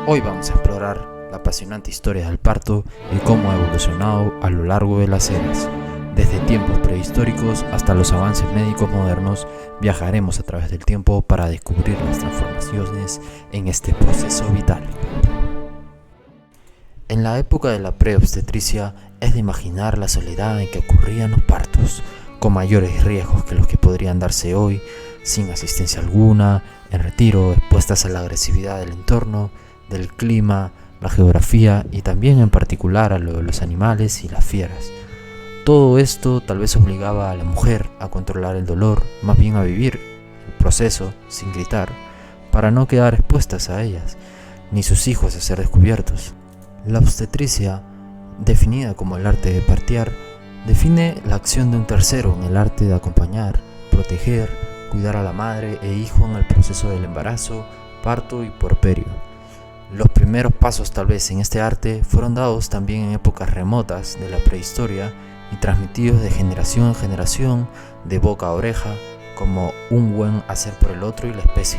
Hoy vamos a explorar la apasionante historia del parto y cómo ha evolucionado a lo largo de las eras. Desde tiempos prehistóricos hasta los avances médicos modernos, viajaremos a través del tiempo para descubrir las transformaciones en este proceso vital. En la época de la preobstetricia es de imaginar la soledad en que ocurrían los partos, con mayores riesgos que los que podrían darse hoy, sin asistencia alguna, en retiro, expuestas a la agresividad del entorno, del clima, la geografía y también en particular a lo de los animales y las fieras. Todo esto tal vez obligaba a la mujer a controlar el dolor, más bien a vivir el proceso sin gritar, para no quedar expuestas a ellas, ni sus hijos a ser descubiertos. La obstetricia, definida como el arte de partear, define la acción de un tercero en el arte de acompañar, proteger, cuidar a la madre e hijo en el proceso del embarazo, parto y puerperio. Los primeros pasos tal vez en este arte fueron dados también en épocas remotas de la prehistoria y transmitidos de generación en generación, de boca a oreja, como un buen hacer por el otro y la especie.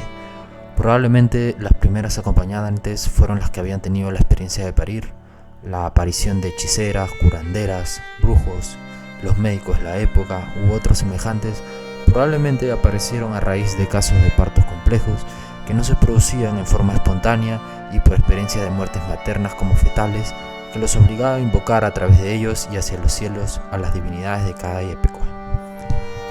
Probablemente las primeras acompañantes fueron las que habían tenido la experiencia de parir, la aparición de hechiceras, curanderas, brujos, los médicos de la época u otros semejantes probablemente aparecieron a raíz de casos de partos complejos que no se producían en forma espontánea y por experiencia de muertes maternas como fetales, que los obligaba a invocar a través de ellos y hacia los cielos a las divinidades de cada época.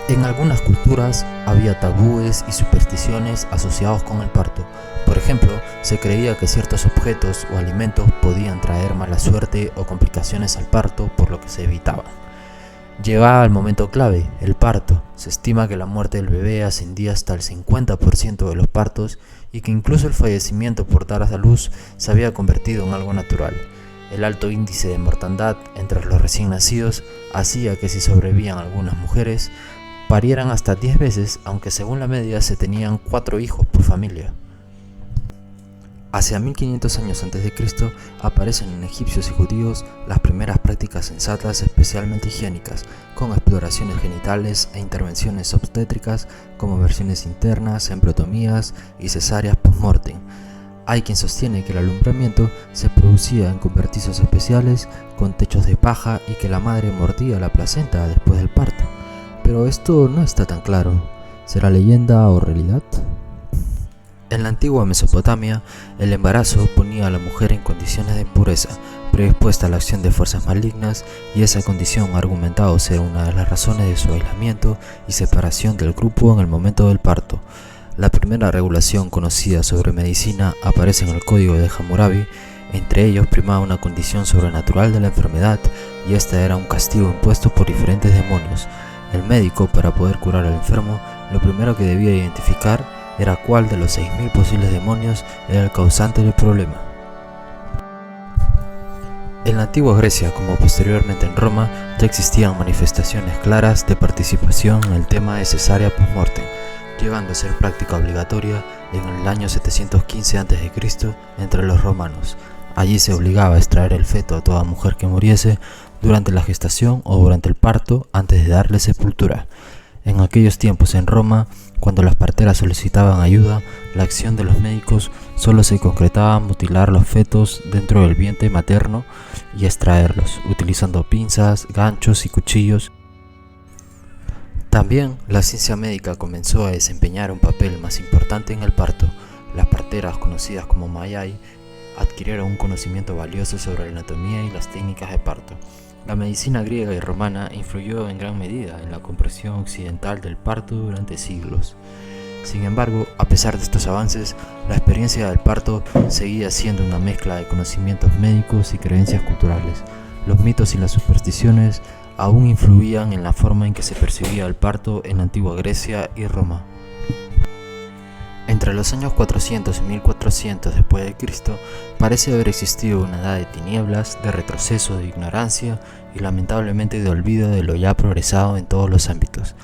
En algunas culturas había tabúes y supersticiones asociados con el parto. Por ejemplo, se creía que ciertos objetos o alimentos podían traer mala suerte o complicaciones al parto, por lo que se evitaban. Llegaba el momento clave, el parto. Se estima que la muerte del bebé ascendía hasta el 50% de los partos y que incluso el fallecimiento por dar a luz se había convertido en algo natural. El alto índice de mortandad entre los recién nacidos hacía que si sobrevivían algunas mujeres, parieran hasta 10 veces, aunque según la media se tenían 4 hijos por familia. Hacia 1500 años antes de Cristo aparecen en egipcios y judíos las primeras prácticas sensatas especialmente higiénicas, con exploraciones genitales e intervenciones obstétricas como versiones internas, embriotomías y cesáreas post-mortem. Hay quien sostiene que el alumbramiento se producía en cobertizos especiales con techos de paja y que la madre mordía la placenta después del parto. Pero esto no está tan claro. ¿Será leyenda o realidad? En la antigua Mesopotamia, el embarazo ponía a la mujer en condiciones de impureza, predispuesta a la acción de fuerzas malignas, y esa condición ha argumentado ser una de las razones de su aislamiento y separación del grupo en el momento del parto. La primera regulación conocida sobre medicina aparece en el Código de Hammurabi. Entre ellos primaba una condición sobrenatural de la enfermedad, y esta era un castigo impuesto por diferentes demonios. El médico, para poder curar al enfermo, lo primero que debía identificar era cuál de los 6000 posibles demonios era el causante del problema. En la antigua Grecia, como posteriormente en Roma, ya existían manifestaciones claras de participación en el tema de cesárea post-mortem, llegando a ser práctica obligatoria en el año 715 a.C. entre los romanos. Allí se obligaba a extraer el feto a toda mujer que muriese durante la gestación o durante el parto antes de darle sepultura. En aquellos tiempos en Roma, cuando las parteras solicitaban ayuda, la acción de los médicos solo se concretaba en mutilar los fetos dentro del vientre materno y extraerlos, utilizando pinzas, ganchos y cuchillos. También la ciencia médica comenzó a desempeñar un papel más importante en el parto. Las parteras, conocidas como Mayai, adquirieron un conocimiento valioso sobre la anatomía y las técnicas de parto. La medicina griega y romana influyó en gran medida en la comprensión occidental del parto durante siglos. Sin embargo, a pesar de estos avances, la experiencia del parto seguía siendo una mezcla de conocimientos médicos y creencias culturales. Los mitos y las supersticiones aún influían en la forma en que se percibía el parto en la antigua Grecia y Roma. Entre los años 400 y 1400 después de Cristo, parece haber existido una edad de tinieblas, de retroceso, de ignorancia y lamentablemente de olvido de lo ya progresado en todos los ámbitos.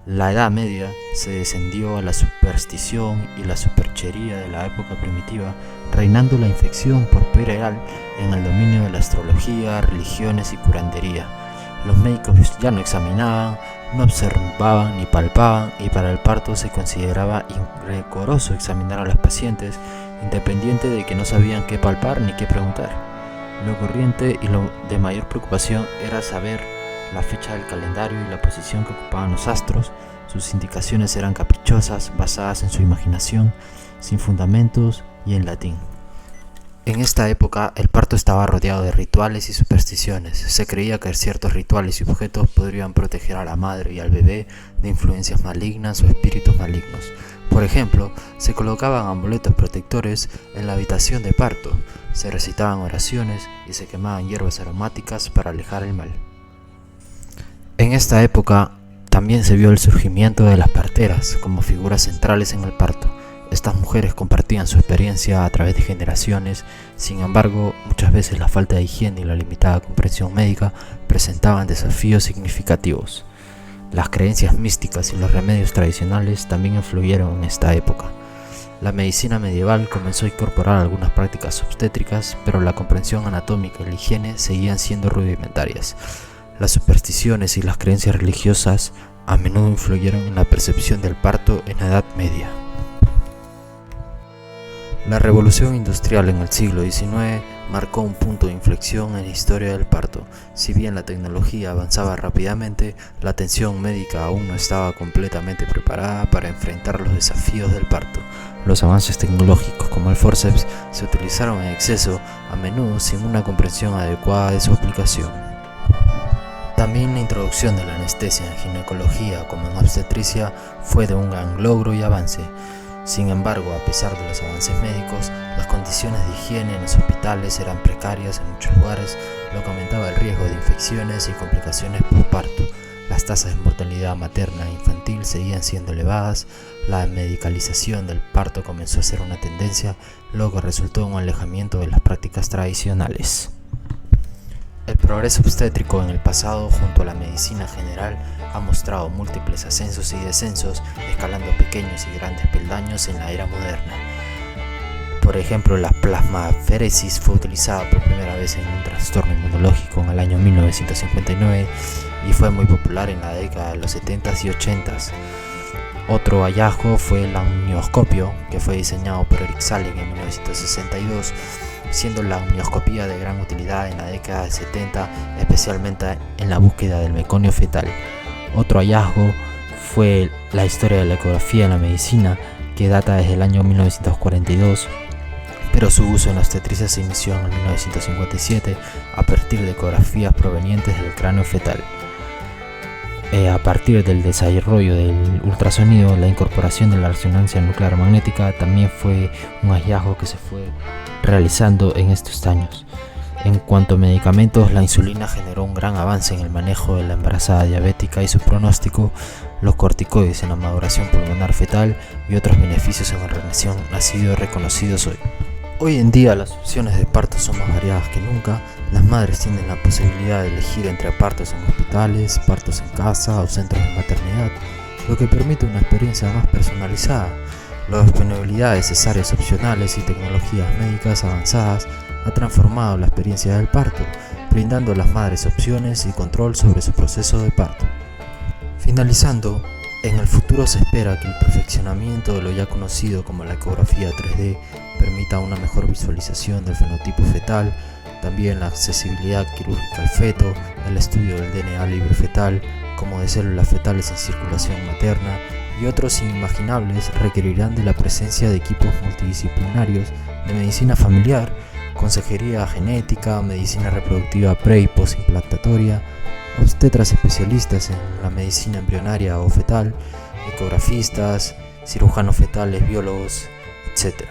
La Edad Media se descendió a la superstición y la superchería de la época primitiva, reinando la infección puerperal en el dominio de la astrología, religiones y curandería. Los médicos ya no examinaban, no observaban ni palpaban, y para el parto se consideraba indecoroso examinar a los pacientes independiente de que no sabían qué palpar ni qué preguntar. Lo corriente y lo de mayor preocupación era saber la fecha del calendario y la posición que ocupaban los astros. Sus indicaciones eran caprichosas, basadas en su imaginación, sin fundamentos y en latín. En esta época, el parto estaba rodeado de rituales y supersticiones. Se creía que ciertos rituales y objetos podrían proteger a la madre y al bebé de influencias malignas o espíritus malignos. Por ejemplo, se colocaban amuletos protectores en la habitación de parto, se recitaban oraciones y se quemaban hierbas aromáticas para alejar el mal. En esta época, también se vio el surgimiento de las parteras como figuras centrales en el parto. Estas mujeres compartían su experiencia a través de generaciones, sin embargo, muchas veces la falta de higiene y la limitada comprensión médica presentaban desafíos significativos. Las creencias místicas y los remedios tradicionales también influyeron en esta época. La medicina medieval comenzó a incorporar algunas prácticas obstétricas, pero la comprensión anatómica y la higiene seguían siendo rudimentarias. Las supersticiones y las creencias religiosas a menudo influyeron en la percepción del parto en la Edad Media. La revolución industrial en el siglo XIX marcó un punto de inflexión en la historia del parto. Si bien la tecnología avanzaba rápidamente, la atención médica aún no estaba completamente preparada para enfrentar los desafíos del parto. Los avances tecnológicos como el forceps se utilizaron en exceso, a menudo sin una comprensión adecuada de su aplicación. También la introducción de la anestesia en ginecología como en obstetricia fue de un gran logro y avance. Sin embargo, a pesar de los avances médicos, las condiciones de higiene en los hospitales eran precarias en muchos lugares, lo que aumentaba el riesgo de infecciones y complicaciones postparto. Las tasas de mortalidad materna e infantil seguían siendo elevadas, la medicalización del parto comenzó a ser una tendencia, lo que resultó en un alejamiento de las prácticas tradicionales. El progreso obstétrico en el pasado, junto a la medicina general, ha mostrado múltiples ascensos y descensos, escalando pequeños y grandes peldaños en la era moderna. Por ejemplo, la plasmaféresis fue utilizada por primera vez en un trastorno inmunológico en el año 1959 y fue muy popular en la década de los 70s y 80s. Otro hallazgo fue el amnioscopio, que fue diseñado por Eric Salling en 1962, siendo la amnioscopía de gran utilidad en la década de 70, especialmente en la búsqueda del meconio fetal. Otro hallazgo fue la historia de la ecografía en la medicina, que data desde el año 1942, pero su uso en la obstetricia se inició en 1957 a partir de ecografías provenientes del cráneo fetal. A partir del desarrollo del ultrasonido, la incorporación de la resonancia nuclear magnética también fue un hallazgo que se fue realizando en estos años. En cuanto a medicamentos, la insulina generó un gran avance en el manejo de la embarazada diabética y su pronóstico, los corticoides en la maduración pulmonar fetal y otros beneficios en la recién nacido reconocidos hoy. Hoy en día las opciones de parto son más variadas que nunca. Las madres tienen la posibilidad de elegir entre partos en hospitales, partos en casa o centros de maternidad, lo que permite una experiencia más personalizada. La disponibilidad de cesáreas opcionales y tecnologías médicas avanzadas ha transformado la experiencia del parto, brindando a las madres opciones y control sobre su proceso de parto. Finalizando, en el futuro se espera que el perfeccionamiento de lo ya conocido como la ecografía 3D permita una mejor visualización del fenotipo fetal, también la accesibilidad quirúrgica al feto, el estudio del DNA libre fetal, como de células fetales en circulación materna, y otros inimaginables requerirán de la presencia de equipos multidisciplinarios de medicina familiar, consejería genética, medicina reproductiva pre y postimplantatoria, obstetras especialistas en la medicina embrionaria o fetal, ecografistas, cirujanos fetales, biólogos, etc.